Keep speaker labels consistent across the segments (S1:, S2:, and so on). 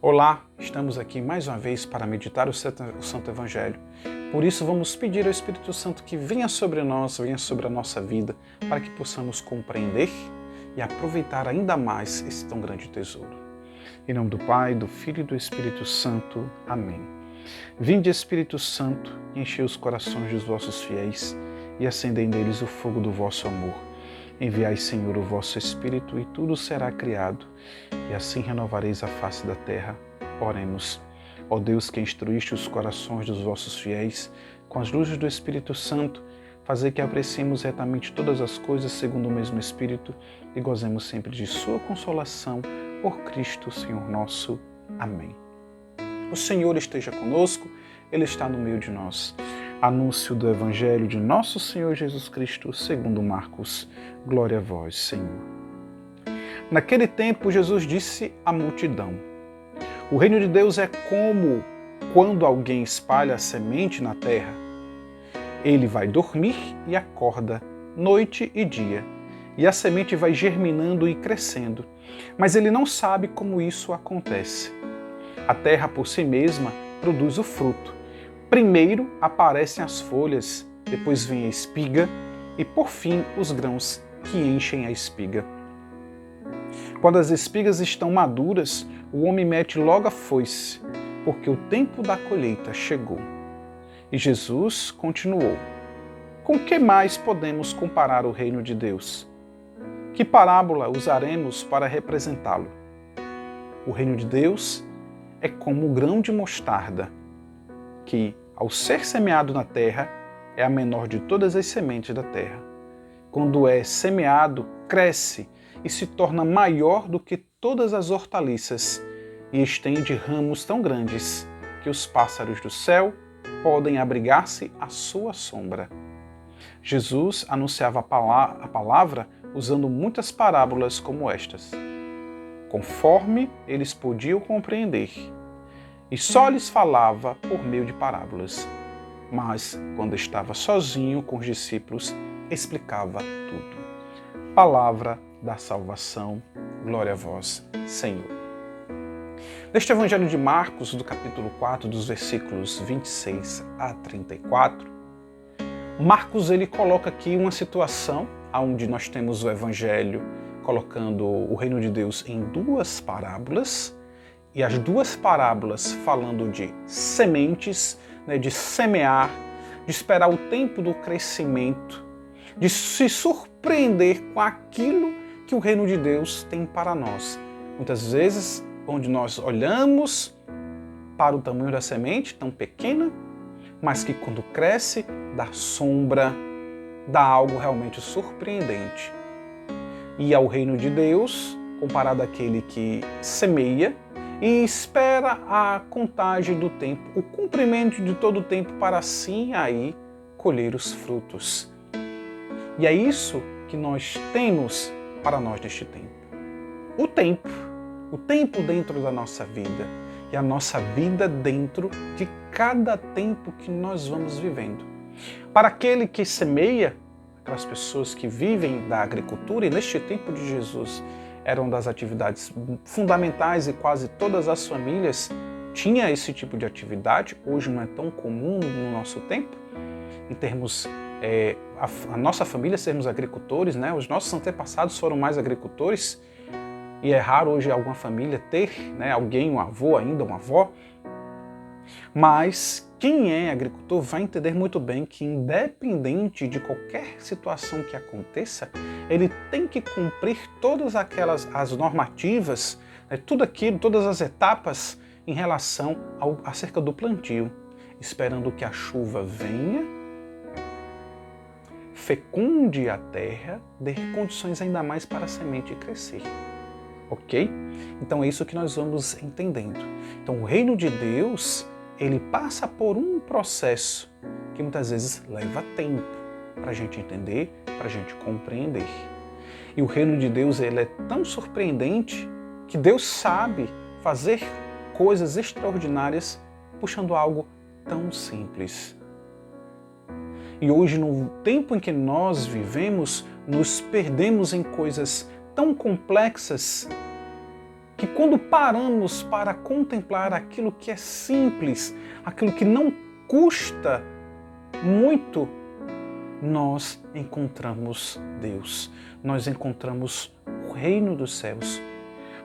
S1: Olá, estamos aqui mais uma vez para meditar o Santo Evangelho. Por isso vamos pedir ao Espírito Santo que venha sobre nós, venha sobre a nossa vida, para que possamos compreender e aproveitar ainda mais esse tão grande tesouro. Em nome do Pai, do Filho e do Espírito Santo. Amém. Vinde, Espírito Santo, e enchei os corações dos vossos fiéis e acendei neles o fogo do vosso amor. Enviai, Senhor, o vosso Espírito, e tudo será criado, e assim renovareis a face da terra. Oremos. Ó Deus, que instruíste os corações dos vossos fiéis com as luzes do Espírito Santo, fazei que apreciemos retamente todas as coisas segundo o mesmo Espírito e gozemos sempre de sua consolação, por Cristo, Senhor nosso. Amém. O Senhor esteja conosco, Ele está no meio de nós. Anúncio do Evangelho de nosso Senhor Jesus Cristo, segundo Marcos. Glória a vós, Senhor. Naquele tempo, Jesus disse à multidão: o reino de Deus é como quando alguém espalha a semente na terra. Ele vai dormir e acorda, noite e dia, e a semente vai germinando e crescendo, mas ele não sabe como isso acontece. A terra por si mesma produz o fruto. Primeiro aparecem as folhas, depois vem a espiga e, por fim, os grãos que enchem a espiga. Quando as espigas estão maduras, o homem mete logo a foice, porque o tempo da colheita chegou. E Jesus continuou: com que mais podemos comparar o reino de Deus? Que parábola usaremos para representá-lo? O reino de Deus é como o grão de mostarda, que, ao ser semeado na terra, é a menor de todas as sementes da terra. Quando é semeado, cresce e se torna maior do que todas as hortaliças e estende ramos tão grandes que os pássaros do céu podem abrigar-se à sua sombra. Jesus anunciava a palavra usando muitas parábolas como estas, conforme eles podiam compreender, e só lhes falava por meio de parábolas. Mas, quando estava sozinho com os discípulos, explicava tudo. Palavra da salvação. Glória a vós, Senhor. Neste Evangelho de Marcos, do capítulo 4, dos versículos 26 a 34, Marcos ele coloca aqui uma situação onde nós temos o Evangelho colocando o reino de Deus em duas parábolas, e as duas parábolas falando de sementes, de semear, de esperar o tempo do crescimento, de se surpreender com aquilo que o reino de Deus tem para nós. Muitas vezes, onde nós olhamos para o tamanho da semente, tão pequena, mas que quando cresce, dá sombra, dá algo realmente surpreendente. E ao reino de Deus, comparado àquele que semeia e espera a contagem do tempo, o cumprimento de todo o tempo para assim aí colher os frutos. E é isso que nós temos para nós neste tempo. O tempo dentro da nossa vida e a nossa vida dentro de cada tempo que nós vamos vivendo. Para aquele que semeia, aquelas pessoas que vivem da agricultura, e neste tempo de Jesus eram das atividades fundamentais e quase todas as famílias tinham esse tipo de atividade. Hoje não é tão comum no nosso tempo, em termos a nossa família sermos agricultores, né? Os nossos antepassados foram mais agricultores e é raro hoje alguma família ter, alguém, um avô ainda, uma avó. Mas quem é agricultor vai entender muito bem que, independente de qualquer situação que aconteça, ele tem que cumprir todas as normativas, tudo aquilo, todas as etapas em relação acerca do plantio, esperando que a chuva venha, fecunde a terra, dê condições ainda mais para a semente crescer. Ok? Então é isso que nós vamos entendendo. Então o reino de Deus, ele passa por um processo que muitas vezes leva tempo para a gente entender, para a gente compreender. E o reino de Deus ele é tão surpreendente que Deus sabe fazer coisas extraordinárias puxando algo tão simples. E hoje, no tempo em que nós vivemos, nos perdemos em coisas tão complexas que quando paramos para contemplar aquilo que é simples, aquilo que não custa muito, nós encontramos Deus, nós encontramos o reino dos céus.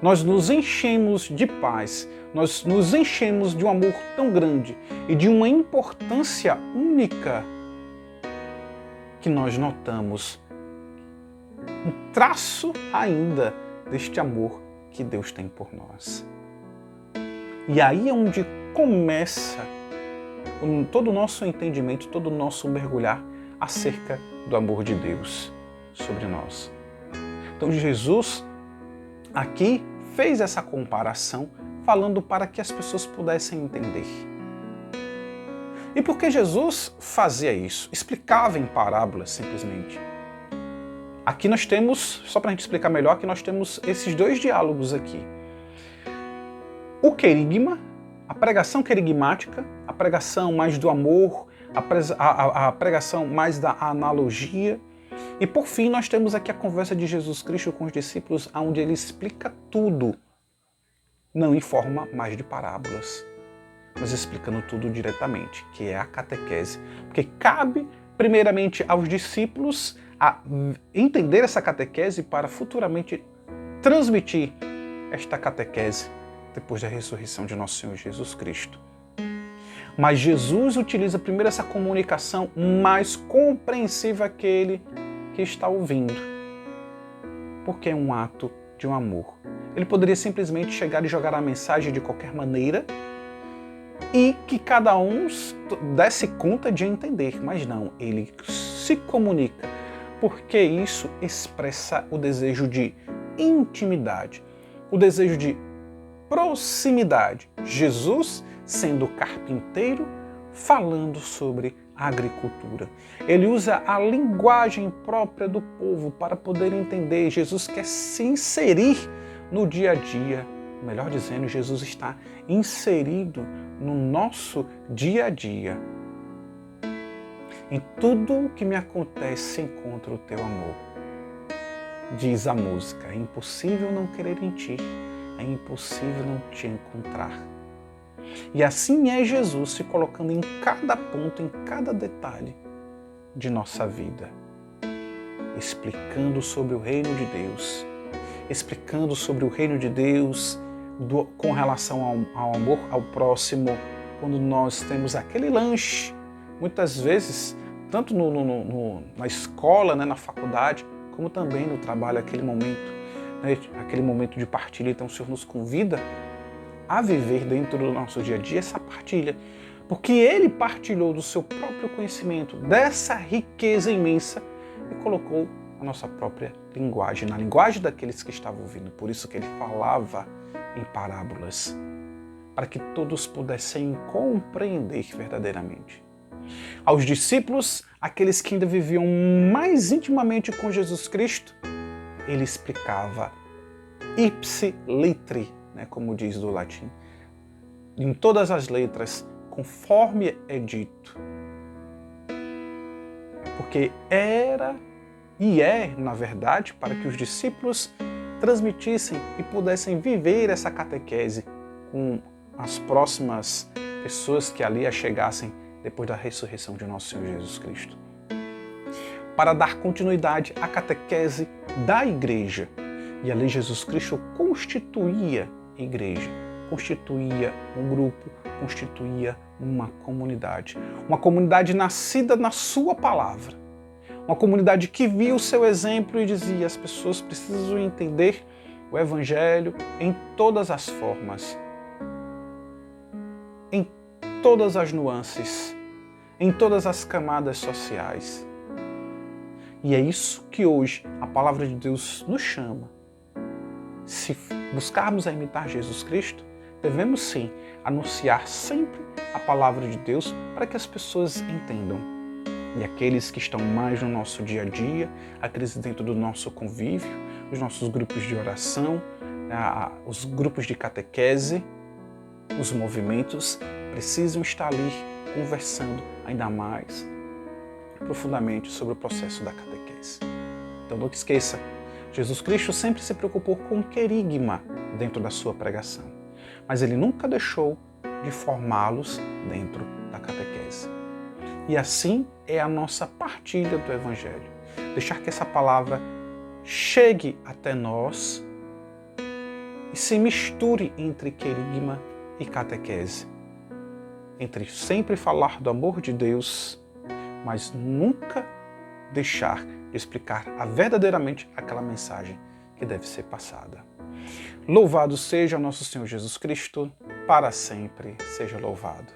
S1: Nós nos enchemos de paz, nós nos enchemos de um amor tão grande e de uma importância única que nós notamos um traço ainda deste amor que Deus tem por nós. E aí é onde começa todo o nosso entendimento, todo o nosso mergulhar acerca do amor de Deus sobre nós. Então Jesus aqui fez essa comparação falando para que as pessoas pudessem entender. E por que Jesus fazia isso? Explicava em parábolas simplesmente. Aqui nós temos, só para a gente explicar melhor, aqui nós temos esses dois diálogos aqui. O querigma, a pregação querigmática, a pregação mais do amor, a pregação mais da analogia. E por fim nós temos aqui a conversa de Jesus Cristo com os discípulos, onde ele explica tudo, não em forma mais de parábolas, mas explicando tudo diretamente, que é a catequese. Porque cabe primeiramente aos discípulos a entender essa catequese para futuramente transmitir esta catequese depois da ressurreição de nosso Senhor Jesus Cristo. Mas Jesus utiliza primeiro essa comunicação mais compreensível àquele que está ouvindo, porque é um ato de um amor. Ele poderia simplesmente chegar e jogar a mensagem de qualquer maneira e que cada um desse conta de entender, mas não, ele se comunica, porque isso expressa o desejo de intimidade, o desejo de proximidade. Jesus sendo carpinteiro, falando sobre a agricultura. Ele usa a linguagem própria do povo para poder entender. Jesus quer se inserir no dia a dia. Melhor dizendo, Jesus está inserido no nosso dia a dia. Em tudo o que me acontece, encontro o teu amor. Diz a música, é impossível não querer em ti, é impossível não te encontrar. E assim é Jesus se colocando em cada ponto, em cada detalhe de nossa vida, explicando sobre o reino de Deus, explicando sobre o reino de Deus com relação ao amor ao próximo, quando nós temos aquele lanche, muitas vezes, tanto na escola, né, na faculdade, como também no trabalho, aquele momento de partilha. Então o Senhor nos convida a viver dentro do nosso dia a dia essa partilha, porque Ele partilhou do seu próprio conhecimento, dessa riqueza imensa, e colocou a nossa própria linguagem, na linguagem daqueles que estavam ouvindo. Por isso que Ele falava em parábolas, para que todos pudessem compreender verdadeiramente. Aos discípulos, aqueles que ainda viviam mais intimamente com Jesus Cristo, Ele explicava ipsi literi, como diz do latim, em todas as letras, conforme é dito. Porque era e é, na verdade, para que os discípulos transmitissem e pudessem viver essa catequese com as próximas pessoas que ali chegassem depois da ressurreição de nosso Senhor Jesus Cristo. Para dar continuidade à catequese da igreja. E ali Jesus Cristo constituía igreja, constituía um grupo, constituía uma comunidade nascida na sua palavra, uma comunidade que via o seu exemplo e dizia: as pessoas precisam entender o Evangelho em todas as formas, em todas as nuances, em todas as camadas sociais. E é isso que hoje a palavra de Deus nos chama. Se buscarmos a imitar Jesus Cristo, devemos sim anunciar sempre a palavra de Deus para que as pessoas entendam. E aqueles que estão mais no nosso dia a dia, aqueles dentro do nosso convívio, os nossos grupos de oração, os grupos de catequese, os movimentos, precisam estar ali conversando ainda mais profundamente sobre o processo da catequese. Então não esqueça, Jesus Cristo sempre se preocupou com o querigma dentro da sua pregação, mas ele nunca deixou de formá-los dentro da catequese. E assim é a nossa partilha do Evangelho. Deixar que essa palavra chegue até nós e se misture entre querigma e catequese. Entre sempre falar do amor de Deus, mas nunca deixar de explicar verdadeiramente aquela mensagem que deve ser passada. Louvado seja o nosso Senhor Jesus Cristo, para sempre seja louvado.